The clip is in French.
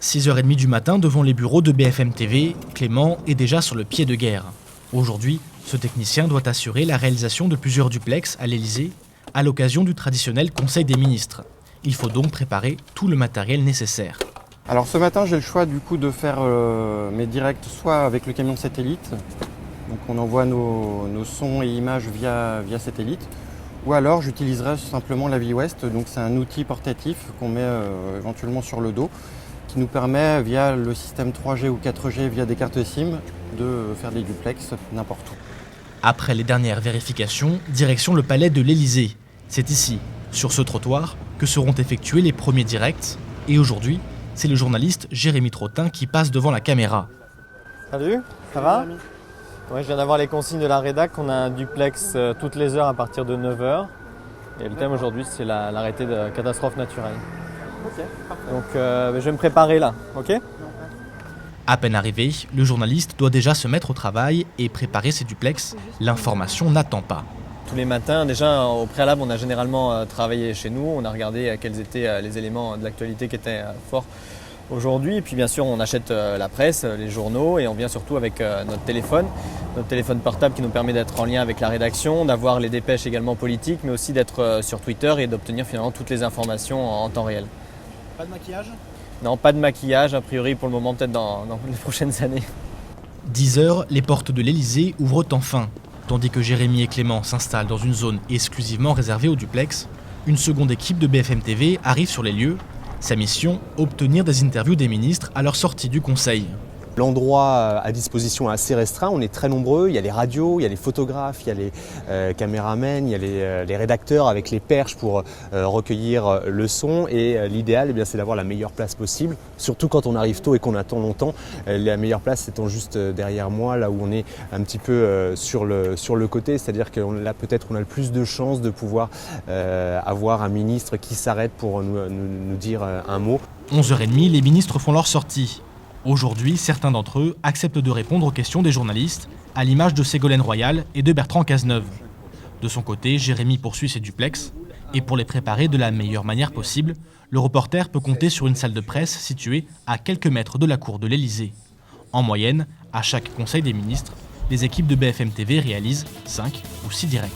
6h30 du matin devant les bureaux de BFM TV, Clément est déjà sur le pied de guerre. Aujourd'hui, ce technicien doit assurer la réalisation de plusieurs duplex à l'Élysée à l'occasion du traditionnel Conseil des ministres. Il faut donc préparer tout le matériel nécessaire. Alors ce matin, j'ai le choix du coup de faire mes directs soit avec le camion satellite, donc on envoie nos sons et images via satellite, ou alors j'utiliserai simplement la Vie Ouest, donc c'est un outil portatif qu'on met éventuellement sur le dos, qui nous permet via le système 3G ou 4G via des cartes SIM de faire des duplex n'importe où. Après les dernières vérifications, direction le palais de l'Élysée. C'est ici, sur ce trottoir, que seront effectués les premiers directs. Et aujourd'hui, c'est le journaliste Jérémy Trottin qui passe devant la caméra. Salut, ça va ? Ouais, je viens d'avoir les consignes de la rédac. On a un duplex toutes les heures à partir de 9h. Et le thème aujourd'hui, c'est l'arrêté de catastrophe naturelle. Ok, parfait. Donc je vais me préparer là, ok ? À peine arrivé, le journaliste doit déjà se mettre au travail et préparer ses duplex. L'information n'attend pas. Tous les matins, déjà au préalable, on a généralement travaillé chez nous. On a regardé quels étaient les éléments de l'actualité qui étaient forts aujourd'hui. Et puis bien sûr, on achète la presse, les journaux et on vient surtout avec notre téléphone portable qui nous permet d'être en lien avec la rédaction, d'avoir les dépêches également politiques, mais aussi d'être sur Twitter et d'obtenir finalement toutes les informations en temps réel. Pas de maquillage ? Non, pas de maquillage, a priori pour le moment, peut-être dans les prochaines années. 10h, les portes de l'Élysée ouvrent enfin. Tandis que Jérémy et Clément s'installent dans une zone exclusivement réservée aux duplex, une seconde équipe de BFM TV arrive sur les lieux. Sa mission, obtenir des interviews des ministres à leur sortie du Conseil. L'endroit à disposition est assez restreint, on est très nombreux, il y a les radios, il y a les photographes, il y a les caméramens, il y a les rédacteurs avec les perches pour recueillir le son et l'idéal c'est d'avoir la meilleure place possible, surtout quand on arrive tôt et qu'on attend longtemps. La meilleure place étant juste derrière moi, là où on est un petit peu sur le côté, c'est-à-dire que là peut-être on a le plus de chances de pouvoir avoir un ministre qui s'arrête pour nous dire un mot. 11h30, les ministres font leur sortie. Aujourd'hui, certains d'entre eux acceptent de répondre aux questions des journalistes, à l'image de Ségolène Royal et de Bertrand Cazeneuve. De son côté, Jérémy poursuit ses duplex, et pour les préparer de la meilleure manière possible, le reporter peut compter sur une salle de presse située à quelques mètres de la cour de l'Élysée. En moyenne, à chaque Conseil des ministres, les équipes de BFM TV réalisent 5 ou 6 directs.